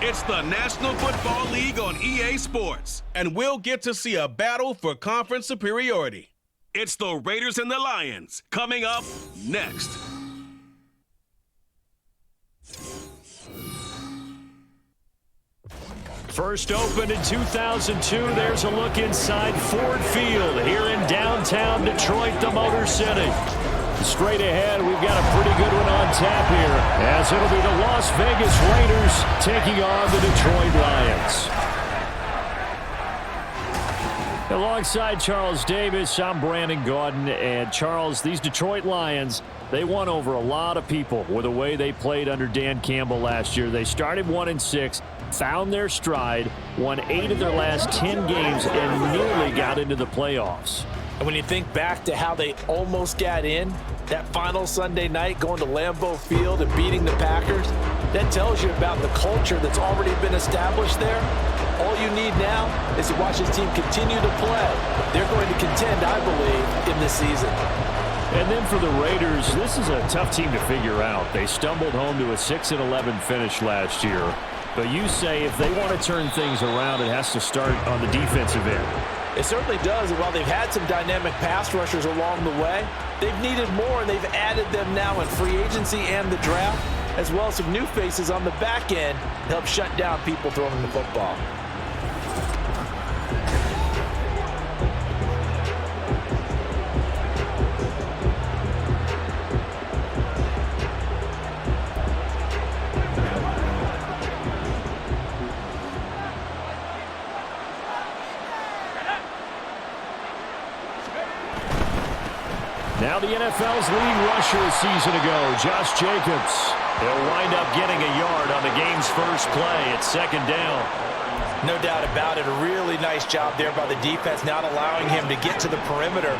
It's the National Football League on EA Sports, and we'll get to see a battle for conference superiority. It's the Raiders and the Lions, coming up next. First opened in 2002, there's a look inside Ford Field here in downtown Detroit, the Motor City. Straight ahead, we've got a pretty good one on tap here, as it'll be the Las Vegas Raiders taking on the Detroit Lions. Alongside Charles Davis, I'm Brandon Gaudin, and Charles, these Detroit Lions, they won over a lot of people with the way they played under Dan Campbell last year. They started 1-6, found their stride, won 8 of their last 10 games, and nearly got into the playoffs. And when you think back to how they almost got in, that final Sunday night going to Lambeau Field and beating the Packers, that tells you about the culture that's already been established there. All you need now is to watch this team continue to play. They're going to contend, I believe, in this season. And then for the Raiders, this is a tough team to figure out. They stumbled home to a 6-11 finish last year. But you say if they want to turn things around, it has to start on the defensive end. It certainly does, and while they've had some dynamic pass rushers along the way, they've needed more, and they've added them now in free agency and the draft, as well as some new faces on the back end to help shut down people throwing the football. Now the NFL's leading rusher a season ago, Josh Jacobs. He'll wind up getting a yard on the game's first play at second down. No doubt about it. A really nice job there by the defense, not allowing him to get to the perimeter.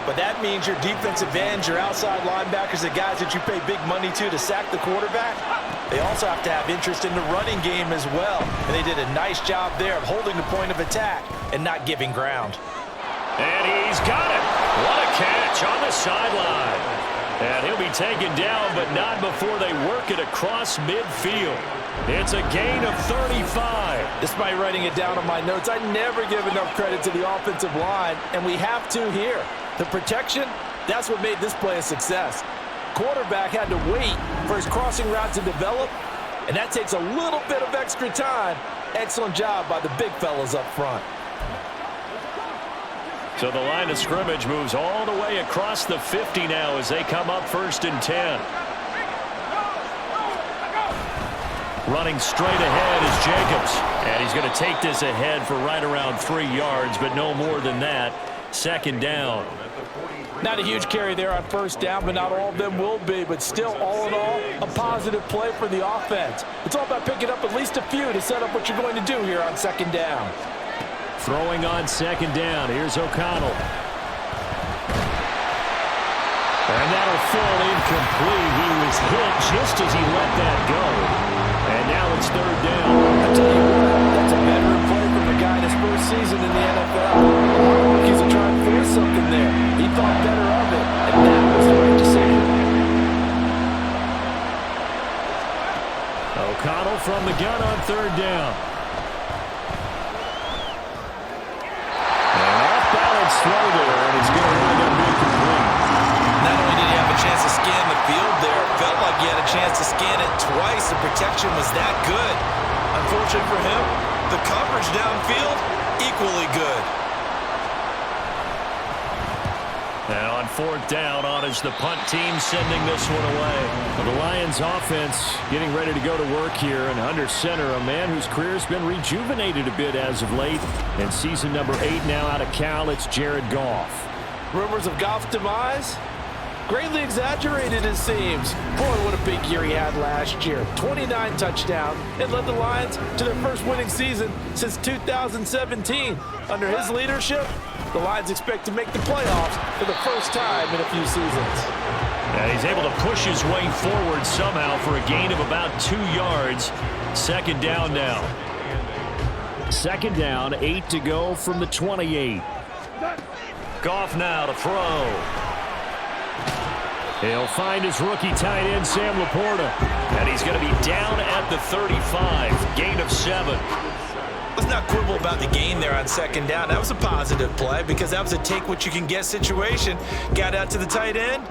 But that means your defensive ends, your outside linebackers, the guys that you pay big money to sack the quarterback, they also have to have interest in the running game as well. And they did a nice job there of holding the point of attack and not giving ground. And he's got it. What a catch on the sideline. And he'll be taken down, but not before they work it across midfield. It's a gain of 35. Despite writing it down on my notes, I never give enough credit to the offensive line, and we have to here. The protection, that's what made this play a success. Quarterback had to wait for his crossing route to develop, and that takes a little bit of extra time. Excellent job by the big fellas up front. So the line of scrimmage moves all the way across the 50 now as they come up 1st and 10. Running straight ahead is Jacobs. And he's going to take this ahead for right around 3 yards, but no more than that. Second down. Not a huge carry there on first down, but not all of them will be. But still, all in all, a positive play for the offense. It's all about picking up at least a few to set up what you're going to do here on second down. Throwing on second down. Here's O'Connell. And that'll fall incomplete. He was hit just as he let that go. And now it's third down. I tell you what, that's a veteran play from a guy in his first season in the NFL. He's trying to force something there. He thought better of it, and that was the right decision. O'Connell from the gun on third down. Throw there, and it's going to wind up being complete. Not only did he have a chance to scan the field there, it felt like he had a chance to scan it twice. The protection was that good. Unfortunately for him, the coverage downfield, equally good. And on fourth down, on is the punt team sending this one away. Well, the Lions offense getting ready to go to work here, and under center, a man whose career has been rejuvenated a bit as of late. And season number 8 now out of Cal, it's Jared Goff. Rumors of Goff's demise? Greatly exaggerated, it seems. Boy, what a big year he had last year. 29 touchdowns and led the Lions to their first winning season since 2017. Under his leadership, the Lions expect to make the playoffs for the first time in a few seasons. And he's able to push his way forward somehow for a gain of about 2 yards. Second down now. Second down, 8 to go from the 28. Goff now to throw. He'll find his rookie tight end, Sam Laporta. And he's going to be down at the 35. Gain of 7. Let's not quibble about the gain there on second down. That was a positive play because that was a take-what-you-can-get situation. Got out to the tight end.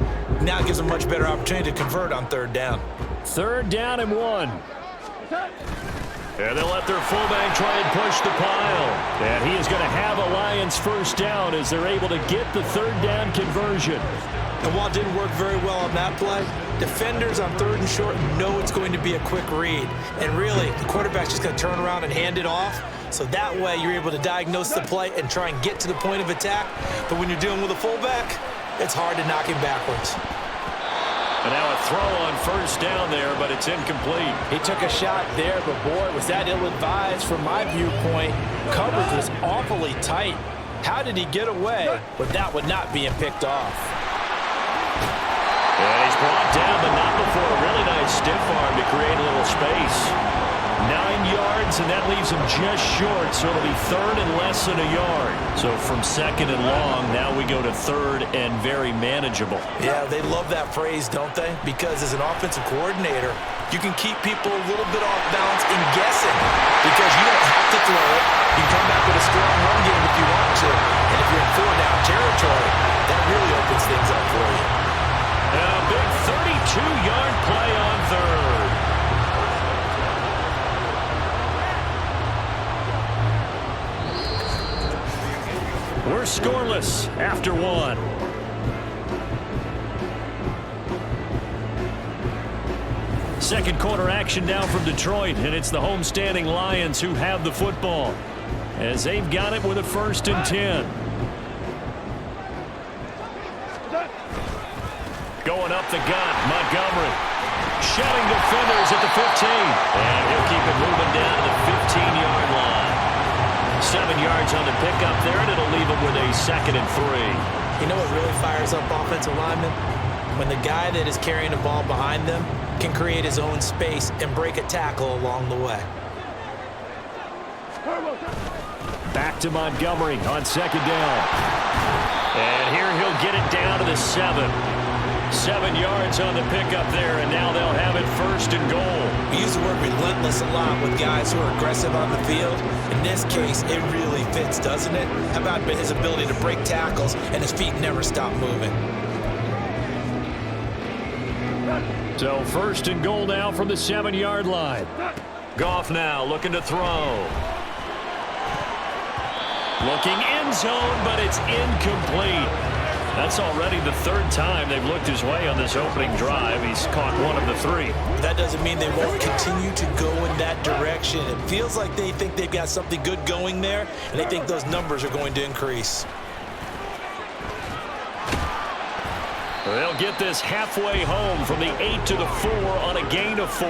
Now it gives him a much better opportunity to convert on third down. 3rd down and 1. And they'll let their fullback try and push the pile. And he is going to have a Lions first down as they're able to get the 3rd down conversion. And while it didn't work very well on that play, defenders on 3rd and short know it's going to be a quick read. And really, the quarterback's just going to turn around and hand it off. So that way, you're able to diagnose the play and try and get to the point of attack. But when you're dealing with a fullback, it's hard to knock him backwards. And now a throw on first down there, but it's incomplete. He took a shot there, but boy, was that ill-advised from my viewpoint. Coverage was awfully tight. How did he get away with that one not being picked off? And he's brought down, but not before a really nice stiff arm to create a little space. 9 yards, and that leaves him just short, so it'll be 3rd and less than a yard. So from 2nd and long, now we go to 3rd and very manageable. Yeah, they love that phrase, don't they? Because as an offensive coordinator, you can keep people a little bit off balance in guessing because you don't have to throw it. You can come back with a strong run game if you want to. And if you're in 4-down territory, that really opens things up for you. And a big 32-yard play on 3rd. We're scoreless after 1. Second quarter action now from Detroit, and it's the homestanding Lions who have the football as they've got it with a 1st and 10. Going up the gut, Montgomery. Shedding defenders at the 15. And he'll keep it moving down to the 15-yard line. 7 yards on the pickup there, and it'll leave him with a 2nd and 3. You know what really fires up offensive linemen? When the guy that is carrying the ball behind them can create his own space and break a tackle along the way. Back to Montgomery on 2nd down. And here he'll get it down to the 7. 7 yards on the pickup there, and now they'll have it 1st and goal. We use the word relentless a lot with guys who are aggressive on the field. In this case, it really fits, doesn't it? How about his ability to break tackles and his feet never stop moving? So 1st and goal now from the 7-yard line. Goff now looking to throw. Looking end zone, but it's incomplete. That's already the 3rd time they've looked his way on this opening drive. He's caught 1 of the 3. That doesn't mean they won't continue to go in that direction. It feels like they think they've got something good going there, and they think those numbers are going to increase. They'll get this halfway home from the 8 to the 4 on a gain of 4.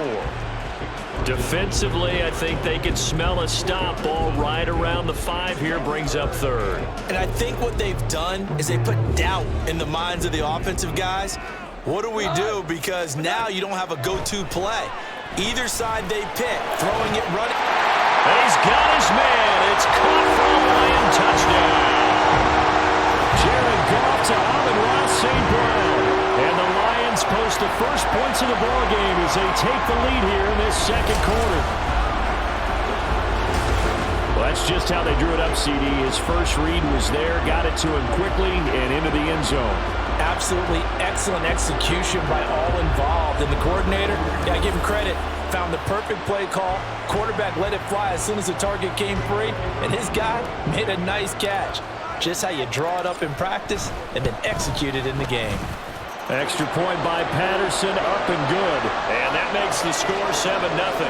Defensively, I think they can smell a stop. Ball right around the 5 here, brings up 3rd. And I think what they've done is they put doubt in the minds of the offensive guys. What do we do? Because now you don't have a go-to play. Either side they pick, throwing it, running. And he's got his man. It's caught for a Lion touchdown. Jared Goff to Amon-Ra St. Brown. And the Lions post the first points of the ballgame as they take the lead here in this 2nd quarter. Well, that's just how they drew it up, CD. His first read was there, got it to him quickly, and into the end zone. Absolutely excellent execution by all involved. And the coordinator, I give him credit, found the perfect play call. Quarterback let it fly as soon as the target came free, and his guy made a nice catch. Just how you draw it up in practice and then execute it in the game. Extra point by Patterson, up and good. And that makes the score 7-0.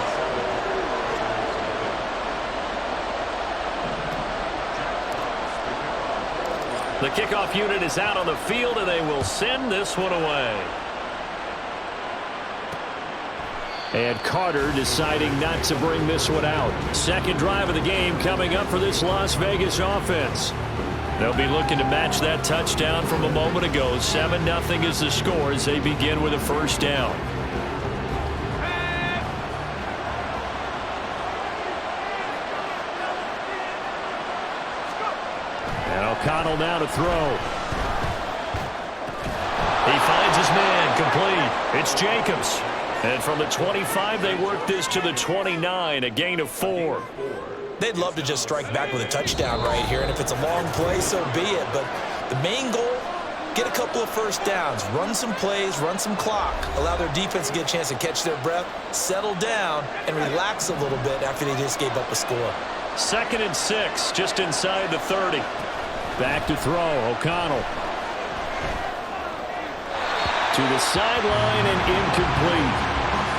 The kickoff unit is out on the field, and they will send this one away. And Carter deciding not to bring this one out. 2nd drive of the game coming up for this Las Vegas offense. They'll be looking to match that touchdown from a moment ago. 7-0 is the score as they begin with a 1st down. And O'Connell now to throw. He finds his man, Incomplete. It's Jacobs. And from the 25, they work this to the 29, a gain of 4. They'd love to just strike back with a touchdown right here, and if it's a long play, so be it. But the main goal, get a couple of first downs, run some plays, run some clock, allow their defense to get a chance to catch their breath, settle down, and relax a little bit after they just gave up a score. 2nd and 6, just inside the 30. Back to throw, O'Connell. To the sideline and incomplete.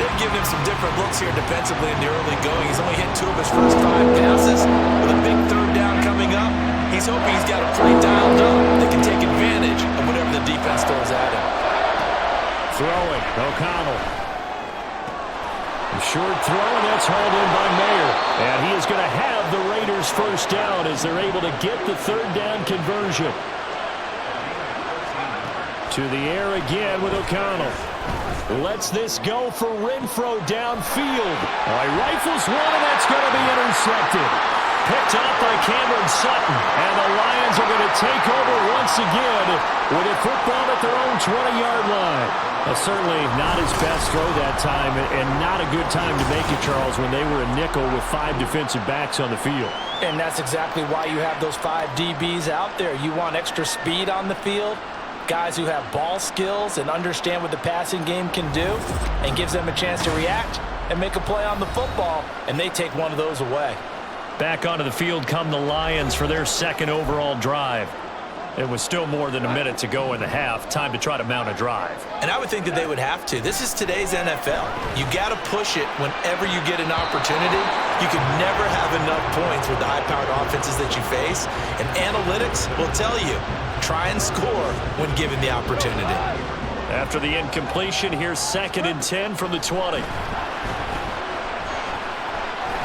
They've given him some different looks here defensively in the early going. He's only hit 2 of his first 5 passes. With a big 3rd down coming up, he's hoping he's got a play dialed up that can take advantage of whatever the defense throws at him. Throwing, O'Connell. A short throw, and that's hauled in by Mayer. And he is going to have the Raiders first down as they're able to get the 3rd down conversion. To the air again with O'Connell. Lets this go for Renfro downfield. He rifles one, and that's going to be intercepted. Picked off by Cameron Sutton. And the Lions are going to take over once again with a football at their own 20-yard line. Certainly not his best throw that time, and not a good time to make it, Charles, when they were a nickel with 5 defensive backs on the field. And that's exactly why you have those 5 DBs out there. You want extra speed on the field. Guys who have ball skills and understand what the passing game can do, and gives them a chance to react and make a play on the football, and they take one of those away. Back onto the field come the Lions for their 2nd overall drive. It was still more than a minute to go in the half. Time to try to mount a drive. And I would think that they would have to. This is today's NFL. You got to push it whenever you get an opportunity. You can never have enough points with the high-powered offenses that you face. And analytics will tell you, try and score when given the opportunity. After the incompletion, here's 2nd and 10 from the 20.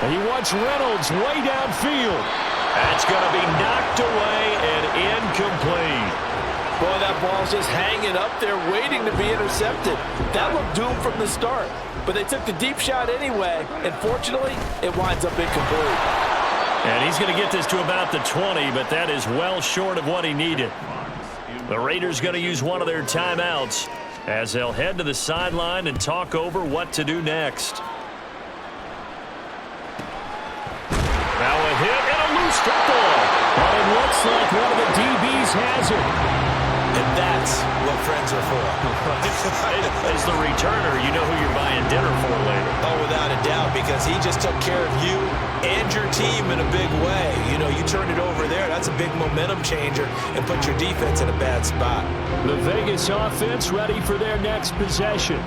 And he wants Reynolds way downfield. That's going to be knocked away and incomplete. Boy, that ball's just hanging up there waiting to be intercepted. That looked doomed from the start. But they took the deep shot anyway, and fortunately, it winds up incomplete. And he's going to get this to about the 20, but that is well short of what he needed. The Raiders going to use one of their timeouts as they'll head to the sideline and talk over what to do next. Now a hit and a loose football. But it looks like one of the DBs has it. And that's what friends are for. As the returner, you know who you're buying dinner for later. Oh, without a doubt, because he just took care of you and your team in a big way. You know, you turned it over there. That's a big momentum changer and put your defense in a bad spot. The Vegas offense ready for their next possession.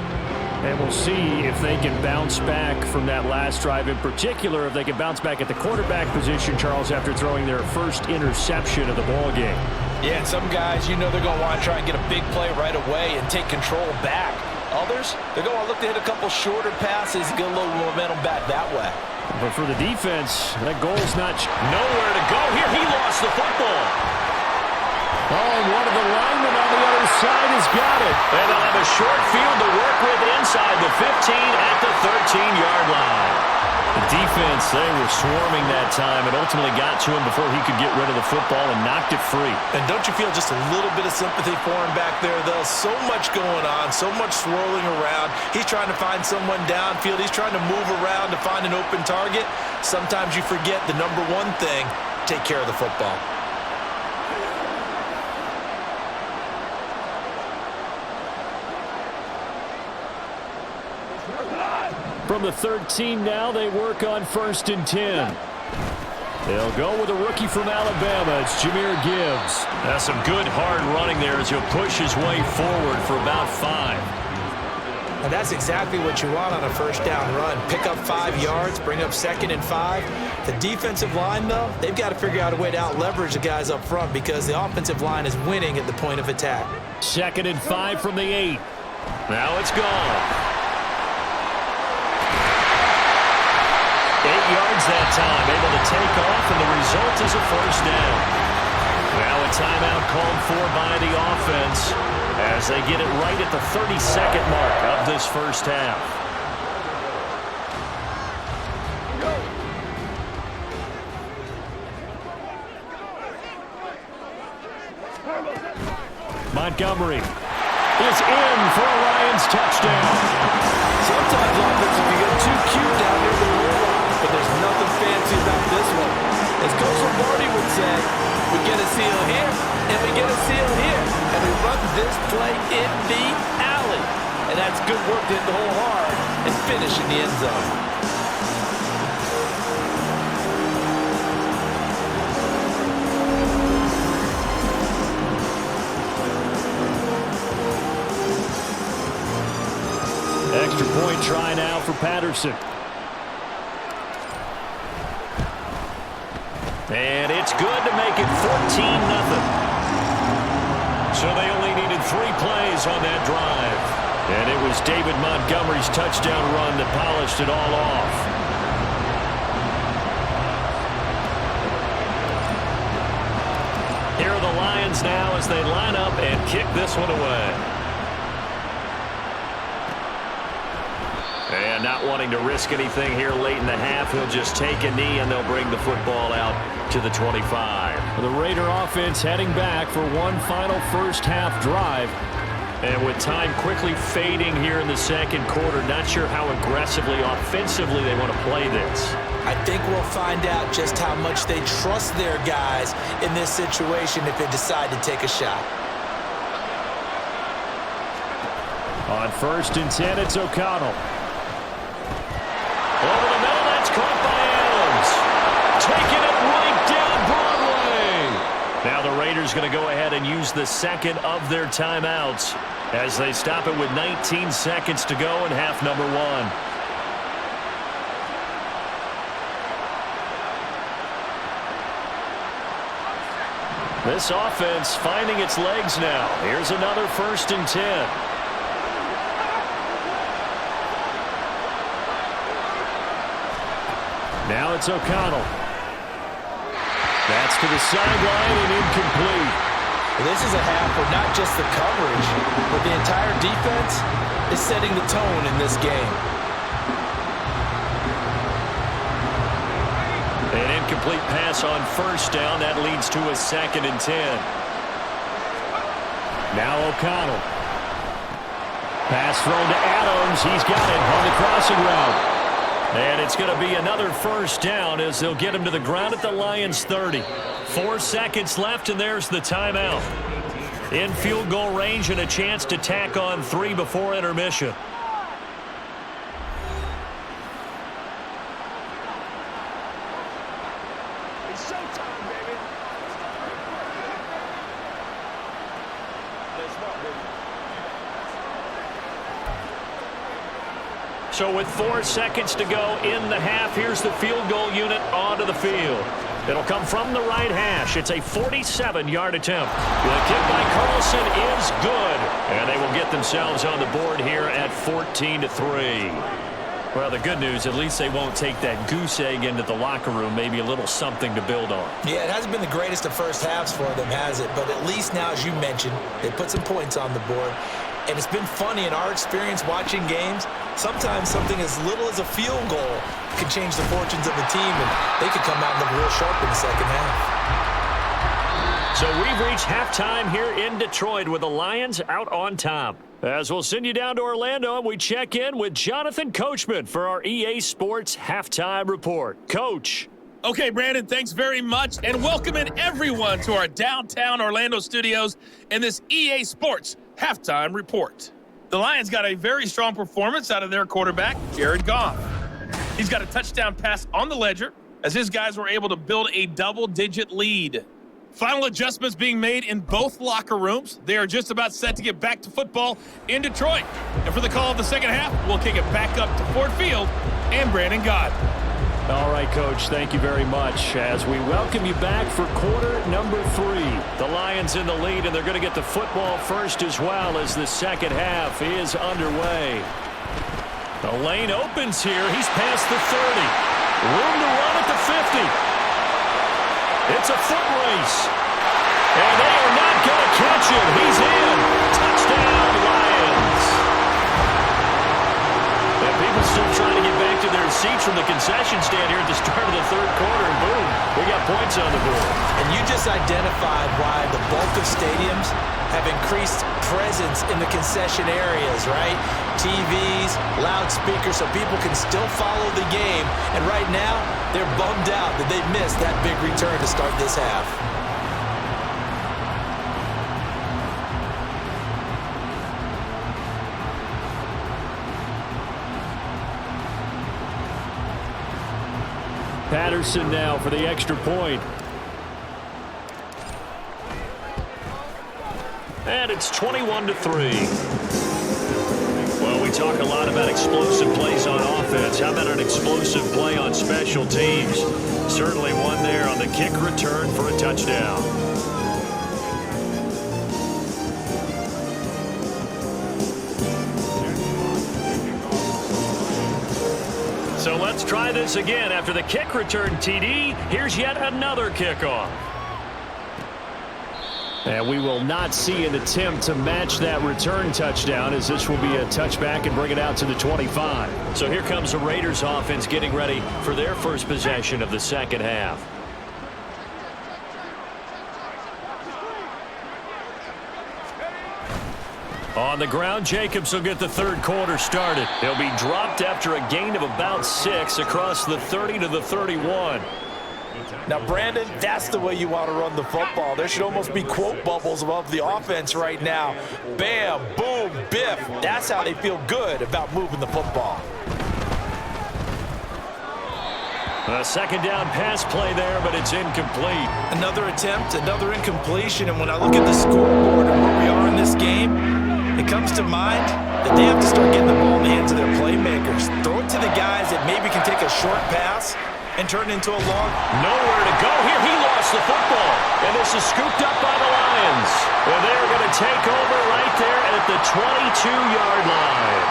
And we'll see if they can bounce back from that last drive. In particular, if they can bounce back at the quarterback position, Charles, after throwing their first interception of the ballgame. Yeah, and some guys, you know they're going to want to try and get a big play right away and take control back. Others, they're going to look to hit a couple shorter passes and get a little momentum back that way. But for the defense, that goal's not nowhere to go. Here, he lost the football. Oh, and one of the linemen on the other side has got it. And they'll have a short field to work with inside the 15 at the 13-yard line. The defense, they were swarming that time and ultimately got to him before he could get rid of the football and knocked it free. And don't you feel just a little bit of sympathy for him back there, though? So much going on, so much swirling around. He's trying to find someone downfield. He's trying to move around to find an open target. Sometimes you forget the number one thing, take care of the football. From the 13 now, they work on 1st and 10. They'll go with a rookie from Alabama. It's Jahmyr Gibbs. That's some good hard running there as he'll push his way forward for about 5. And that's exactly what you want on a first down run. Pick up 5 yards, bring up 2nd and 5. The defensive line, though, they've got to figure out a way to out-leverage the guys up front because the offensive line is winning at the point of attack. 2nd and 5 from the 8. Now it's gone. 8 yards that time, able to take off, and the result is a first down. Now a timeout called for by the offense as they get it right at the 32nd mark of this first half. Montgomery is in for a Lions touchdown. Sometimes offense, if you get too cute down here, they roll off, but there's nothing fancy about this one. As Coach Lombardi would say, we get a seal here, and we get a seal here, and we run this play in the alley. And that's good work to hit the hole hard and finish in the end zone. Extra point try now for Patterson. And it's good to make it 14-0. So they only needed 3 plays on that drive. And it was David Montgomery's touchdown run that polished it all off. Here are the Lions now as they line up and kick this one away. And not wanting to risk anything here late in the half, he'll just take a knee and they'll bring the football out to the 25. The Raider offense heading back for one final first half drive. And with time quickly fading here in the second quarter, not sure how aggressively, offensively they want to play this. I think we'll find out just how much they trust their guys in this situation if they decide to take a shot. On 1st and 10, it's O'Connell. Over the middle, that's caught by Adams. Taking it right down Broadway. Now the Raiders going to go ahead and use the second of their timeouts as they stop it with 19 seconds to go in half number 1. This offense finding its legs now. Here's another 1st and 10. Now it's O'Connell. That's to the sideline and incomplete. This is a half where not just the coverage, but the entire defense is setting the tone in this game. An incomplete pass on 1st down. That leads to a 2nd and 10. Now O'Connell. Pass thrown to Adams. He's got it on the crossing route. And it's going to be another 1st down as they'll get him to the ground at the Lions 30. 4 seconds left, and there's the timeout. In field goal range and a chance to tack on 3 before intermission. It's showtime, baby. Let's go, baby. So with 4 seconds to go in the half, here's the field goal unit onto the field. It'll come from the right hash. It's a 47-yard attempt. The kick by Carlson is good. And they will get themselves on the board here at 14-3. Well, the good news, at least they won't take that goose egg into the locker room. Maybe a little something to build on. Yeah, it hasn't been the greatest of first halves for them, has it? But at least now, as you mentioned, they put some points on the board. And it's been funny in our experience watching games. Sometimes something as little as a field goal can change the fortunes of the team, and they could come out and look real sharp in the second half. So we've reached halftime here in Detroit with the Lions out on top. As we'll send you down to Orlando, and we check in with Jonathan Coachman for our EA Sports Halftime Report. Coach. Okay, Brandon, thanks very much, and welcome in everyone to our downtown Orlando studios in this EA Sports Halftime Report. The Lions got a very strong performance out of their quarterback, Jared Goff. He's got a touchdown pass on the ledger as his guys were able to build a double-digit lead. Final adjustments being made in both locker rooms. They are just about set to get back to football in Detroit. And for the call of the second half, we'll kick it back up to Ford Field and Brandon Gott. All right, Coach, thank you very much as we welcome you back for quarter number 3. The Lions in the lead, and they're going to get the football first as well as the second half is underway. The lane opens here. He's past the 30. Room to run at the 50. It's a foot race. And they are not going to catch him. He's in. Touchdown, Lions. And people still trying to get back to their seats from the concession stand here at the start of the third quarter. And boom, We got points on the board. And you just identified why the bulk of stadiums have increased presence in the concession areas, right? TVs, loudspeakers, so people can still follow the game. And right now, they're bummed out that they missed that big return to start this half. Patterson now for the extra point. And it's 21-3. Well, we talk a lot about explosive plays on offense. How about an explosive play on special teams? Certainly one there on the kick return for a touchdown. So let's try this again. After the kick return TD, here's yet another kickoff. And we will not see an attempt to match that return touchdown, as this will be a touchback and bring it out to the 25. So here comes the Raiders offense getting ready for their first possession of the second half. On the ground, Jacobs will get the third quarter started. He'll be dropped after a gain of about 6 across the 30 to the 31. Now, Brandon, that's the way you want to run the football. There should almost be quote bubbles above the offense right now. Bam, boom, biff. That's how they feel good about moving the football. A second down pass play there, but it's incomplete. Another attempt, another incompletion, and when I look at the scoreboard and where we are in this game, it comes to mind that they have to start getting the ball in the hands of their playmakers. Throw it to the guys that maybe can take a short pass and turn it into a long. Nowhere to go here. He lost the football. And this is scooped up by the Lions. And they're going to take over right there at the 22-yard line.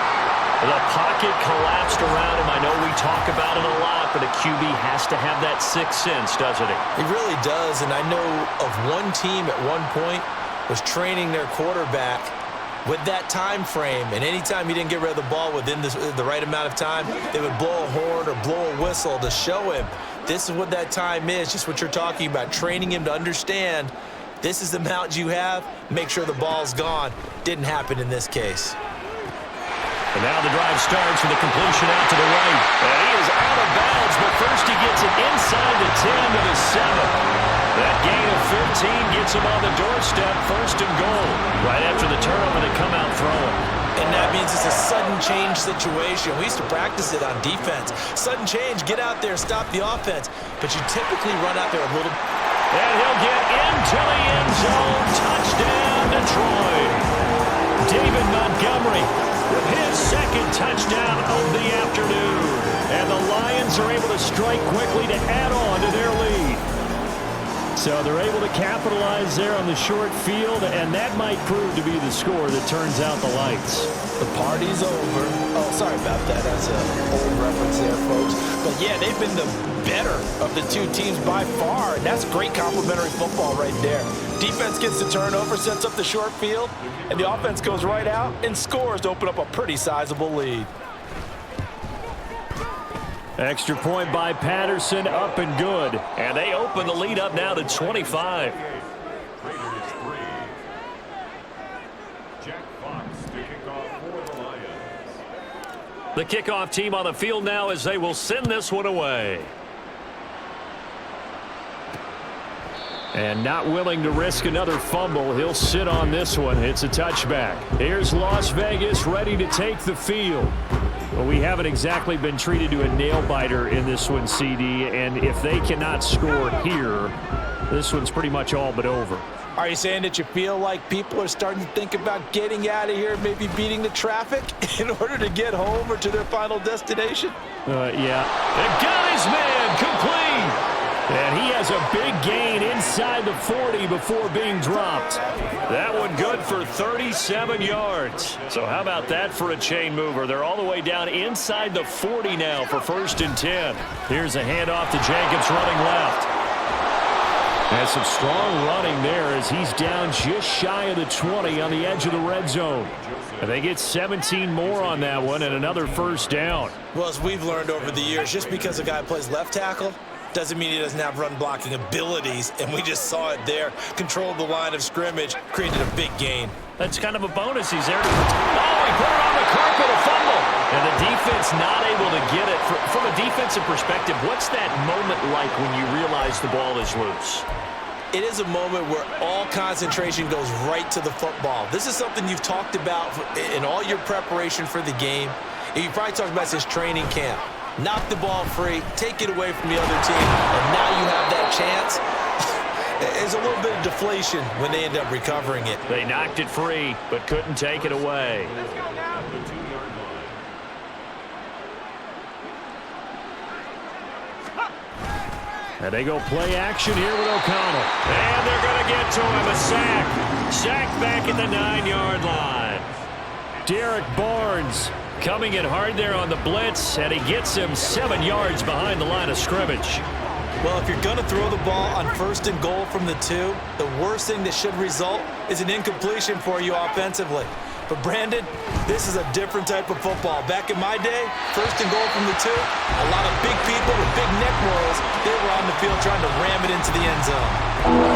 The pocket collapsed around him. I know we talk about it a lot, but a QB has to have that sixth sense, doesn't it? He really does, and I know of one team at one point was training their quarterback with that time frame, and anytime he didn't get rid of the ball within the right amount of time, they would blow a horn or blow a whistle to show him this is what that time is, just what you're talking about, training him to understand this is the amount you have, make sure the ball's gone. Didn't happen in this case. And now the drive starts with a completion out to the right. And he is out of bounds, but first he gets it inside the 10 to the 7. That gain of 15 gets him on the doorstep, first and goal. Right after the turnover, they come out throwing. And that means it's a sudden change situation. We used to practice it on defense. Sudden change, get out there, stop the offense. But you typically run out there a little. And he'll get into the end zone. Touchdown, Detroit. David Montgomery with his second touchdown of the afternoon. And the Lions are able to strike quickly to add on to their lead. So they're able to capitalize there on the short field, and that might prove to be the score that turns out the lights. The party's over. Oh, sorry about that. That's an old reference there, folks. But, yeah, they've been the better of the two teams by far, and that's great complementary football right there. Defense gets the turnover, sets up the short field, and the offense goes right out and scores to open up a pretty sizable lead. Extra point by Patterson, up and good. And they open the lead up now to 25. The kickoff team on the field now as they will send this one away. And not willing to risk another fumble, he'll sit on this one. It's a touchback. Here's Las Vegas ready to take the field. Well, we haven't exactly been treated to a nail-biter in this one, CD, and if they cannot score here, this one's pretty much all but over. Are you saying that you feel like people are starting to think about getting out of here, maybe beating the traffic in order to get home or to their final destination? Yeah. And got his man complete. And he has a big gain inside the 40 before being dropped. That one good for 37 yards. So how about that for a chain mover? They're all the way down inside the 40 now for 1st and 10. Here's a handoff to Jacobs running left. And some strong running there as he's down just shy of the 20 on the edge of the red zone. And they get 17 more on that one and another first down. Well, as we've learned over the years, just because a guy plays left tackle doesn't mean he doesn't have run blocking abilities, and we just saw it there. Controlled the line of scrimmage, created a big gain. That's kind of a bonus. He's there. Oh, he put it on the carpet, a fumble. And the defense not able to get it. From a defensive perspective, what's that moment like when you realize the ball is loose? It is a moment where all concentration goes right to the football. This is something you've talked about in all your preparation for the game. And you probably talked about since training camp. Knock the ball free, take it away from the other team, and now you have that chance. There's a little bit of deflation when they end up recovering it. They knocked it free, but couldn't take it away. And they go play action here with O'Connell. And they're going to get to him. A sack. Sack back at the 9-yard line. Derek Barnes coming in hard there on the blitz, and he gets him 7 yards behind the line of scrimmage. Well, if you're going to throw the ball on 1st and goal from the 2, the worst thing that should result is an incompletion for you offensively. But, Brandon, this is a different type of football. Back in my day, 1st and goal from the 2, a lot of big people with big neck rolls, they were on the field trying to ram it into the end zone.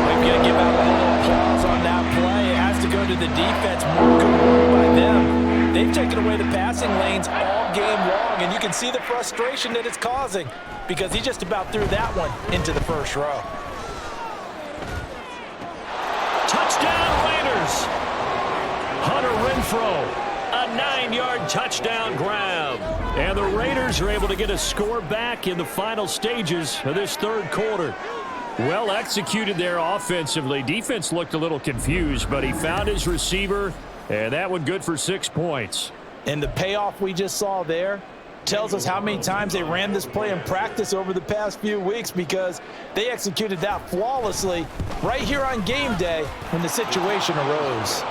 We've got to give out a little applause on that play. It has to go to the defense. More good work by them. They've taken away the passing lanes all game long, and you can see the frustration that it's causing because he just about threw that one into the 1st row. Touchdown, Raiders! Hunter Renfrow, a 9-yard touchdown grab. And the Raiders are able to get a score back in the final stages of this 3rd quarter. Well executed there offensively. Defense looked a little confused, but he found his receiver, and that one good for 6 points. And the payoff we just saw there tells us how many times they ran this play in practice over the past few weeks, because they executed that flawlessly right here on game day when the situation arose.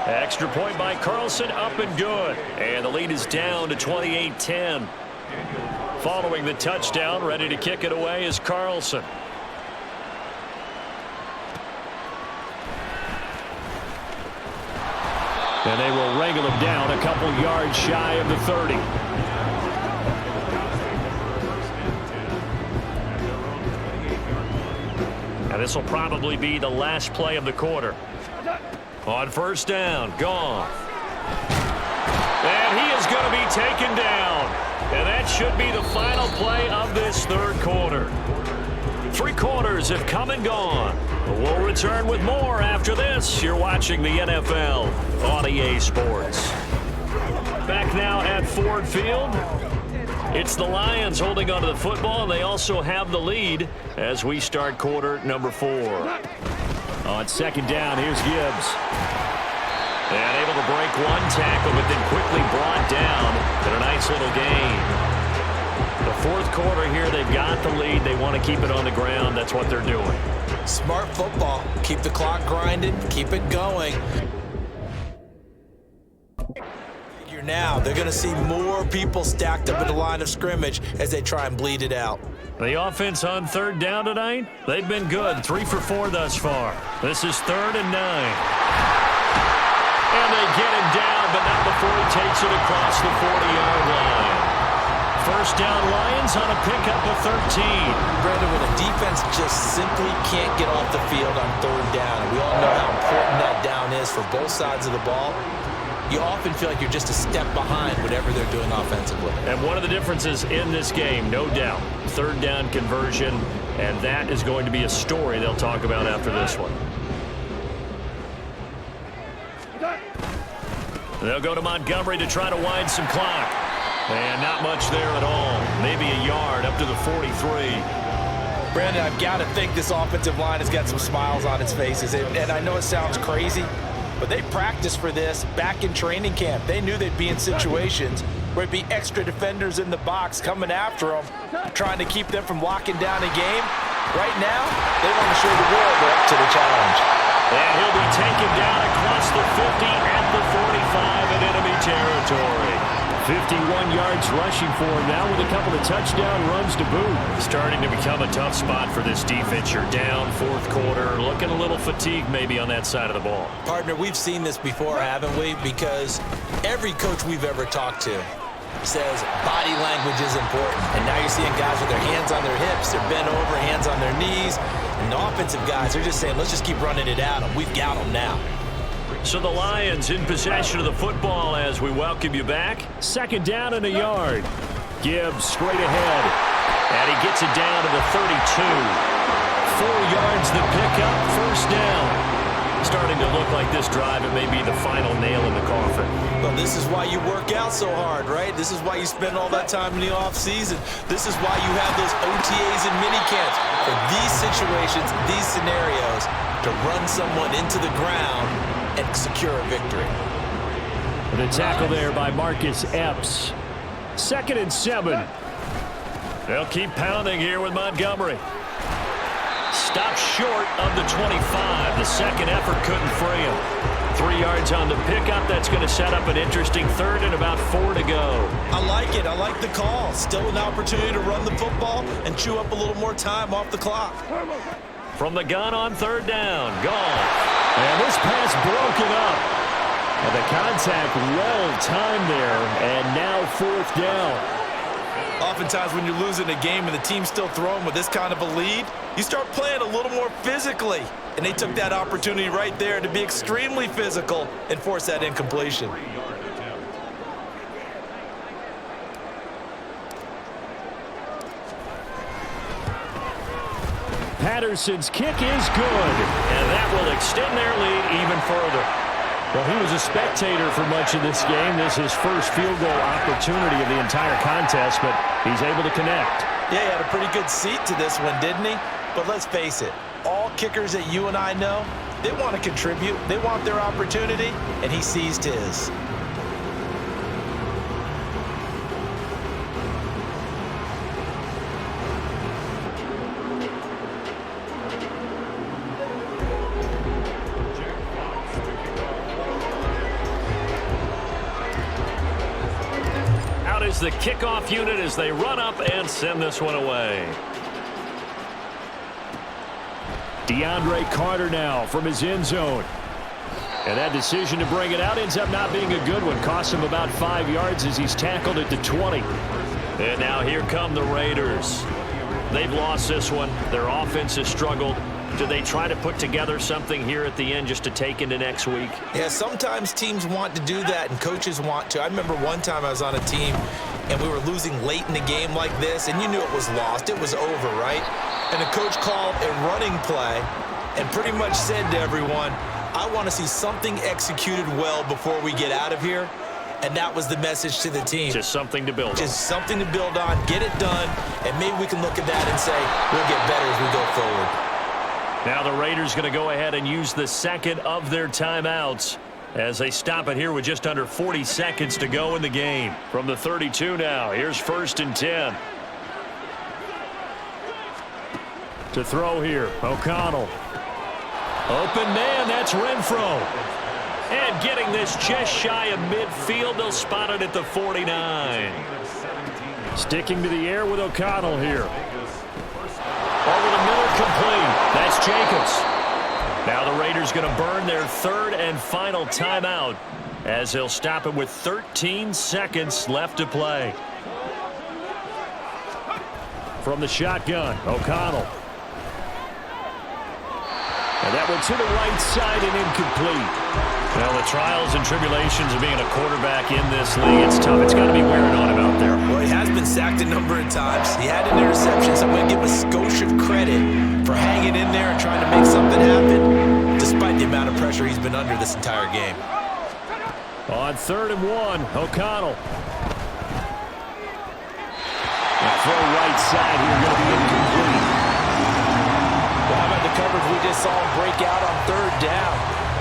Extra point by Carlson, up and good. And the lead is down to 28-10. Following the touchdown, ready to kick it away is Carlson. And they will wrangle him down a couple yards shy of the 30. And this will probably be the last play of the quarter. On 1st down, Goff. And he is going to be taken down. And that should be the final play of this 3rd quarter. 3 quarters have come and gone. We'll return with more after this. You're watching the NFL on EA Sports. Back now at Ford Field. It's the Lions holding onto the football, and they also have the lead as we start quarter number 4. On 2nd down, here's Gibbs. And able to break 1 tackle, but then quickly brought down in a nice little gain. The 4th quarter here, they've got the lead. They want to keep it on the ground. That's what they're doing. Smart football. Keep the clock grinding. Keep it going. Now they're going to see more people stacked up at the line of scrimmage as they try and bleed it out. The offense on 3rd down tonight, they've been good. 3 for 4 thus far. This is 3rd and 9. And they get him down, but not before he takes it across the 40-yard line. 1st down, Lions on a pickup of 13. Brandon, when a defense just simply can't get off the field on 3rd down, and we all know how important that down is for both sides of the ball, you often feel like you're just a step behind whatever they're doing offensively. And one of the differences in this game, no doubt, 3rd down conversion, and that is going to be a story they'll talk about after this one. They'll go to Montgomery to try to wind some clock. And not much there at all. Maybe a yard up to the 43. Brandon, I've got to think this offensive line has got some smiles on its faces. And I know it sounds crazy, but they practiced for this back in training camp. They knew they'd be in situations where it'd be extra defenders in the box coming after them, trying to keep them from locking down a game. Right now, they want to show the world they're up to the challenge. And he'll be taken down across the 50 at the 45 in enemy territory. 51 yards rushing for him now with a couple of touchdown runs to boot. Starting to become a tough spot for this defense. You're down 4th quarter, looking a little fatigued maybe on that side of the ball. Partner, we've seen this before, haven't we? Because every coach we've ever talked to says body language is important. And now you're seeing guys with their hands on their hips, they're bent over, hands on their knees. And the offensive guys are just saying, let's just keep running it at them. We've got them now. So the Lions in possession of the football as we welcome you back. 2nd down and a yard. Gibbs straight ahead. And he gets it down to the 32. 4 yards the pickup, 1st down. Starting to look like this drive, it may be the final nail in the coffin. Well, this is why you work out so hard, right? This is why you spend all that time in the offseason. This is why you have those OTAs and minicamps. For these situations, these scenarios, to run someone into the ground and secure a victory. The tackle there by Marcus Epps. 2nd and 7. They'll keep pounding here with Montgomery. Stopped short of the 25. The second effort couldn't free him. 3 yards on the pickup. That's going to set up an interesting 3rd and about 4 to go. I like it. I like the call. Still an opportunity to run the football and chew up a little more time off the clock. From the gun on 3rd down. Gone. And this pass broken up. And the contact well timed there. And now 4th down. Oftentimes when you're losing a game and the team's still throwing with this kind of a lead, you start playing a little more physically. And they took that opportunity right there to be extremely physical and force that incompletion. Patterson's kick is good. And that will extend their lead even further. Well, he was a spectator for much of this game. This is his first field goal opportunity of the entire contest, but he's able to connect. Yeah, he had a pretty good seat to this one, didn't he? But let's face it, all kickers that you and I know, they want to contribute. They want their opportunity, and he seized his. The kickoff unit as they run up and send this one away. DeAndre Carter now from his end zone. And that decision to bring it out ends up not being a good one. Costs him about 5 yards as he's tackled at the 20. And now here come the Raiders. They've lost this one. Their offense has struggled. Do they try to put together something here at the end just to take into next week? Yeah, sometimes teams want to do that and coaches want to. I remember one time I was on a team and we were losing late in the game like this, and you knew it was lost. It was over, right? And the coach called a running play and pretty much said to everyone, I want to see something executed well before we get out of here. And that was the message to the team. Just something to build on. Just something to build on, get it done, and maybe we can look at that and say, we'll get better as we go forward. Now the Raiders going to go ahead and use the 2nd of their timeouts as they stop it here with just under 40 seconds to go in the game. From the 32 now, here's 1st and 10. To throw here, O'Connell. Open man, that's Renfro. And getting this just shy of midfield, they'll spot it at the 49. Sticking to the air with O'Connell here. Over the middle, complete. That's Jacobs. Now the Raiders going to burn their 3rd and final timeout as they'll stop it with 13 seconds left to play. From the shotgun, O'Connell. And that one to the right side and incomplete. Well, the trials and tribulations of being a quarterback in this league, it's tough. It's got to be wearing on him out there. Well, he has been sacked a number of times. He had an interception, so I'm going to give him a skosh of credit for hanging in there and trying to make something happen, despite the amount of pressure he's been under this entire game. On 3rd and 1, O'Connell. The throw right side here going to be incomplete. Well, how about the coverage we just saw him break out on 3rd down?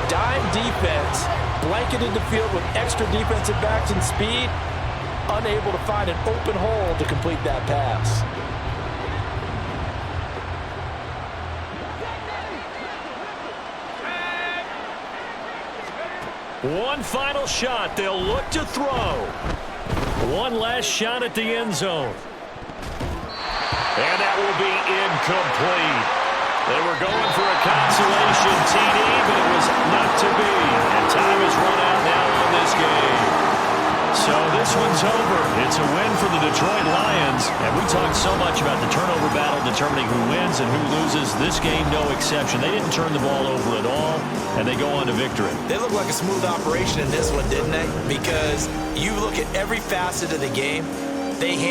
Dime defense, blanketed the field with extra defensive backs and speed, unable to find an open hole to complete that pass. One final shot. They'll look to throw. One last shot at the end zone. And that will be incomplete. They were going for a consolation TD, but it was not to be. And time is run out now on this game. So this one's over. It's a win for the Detroit Lions. And we talked so much about the turnover battle determining who wins and who loses. This game, no exception. They didn't turn the ball over at all, and they go on to victory. They look like a smooth operation in this one, didn't they? Because you look at every facet of the game, they handle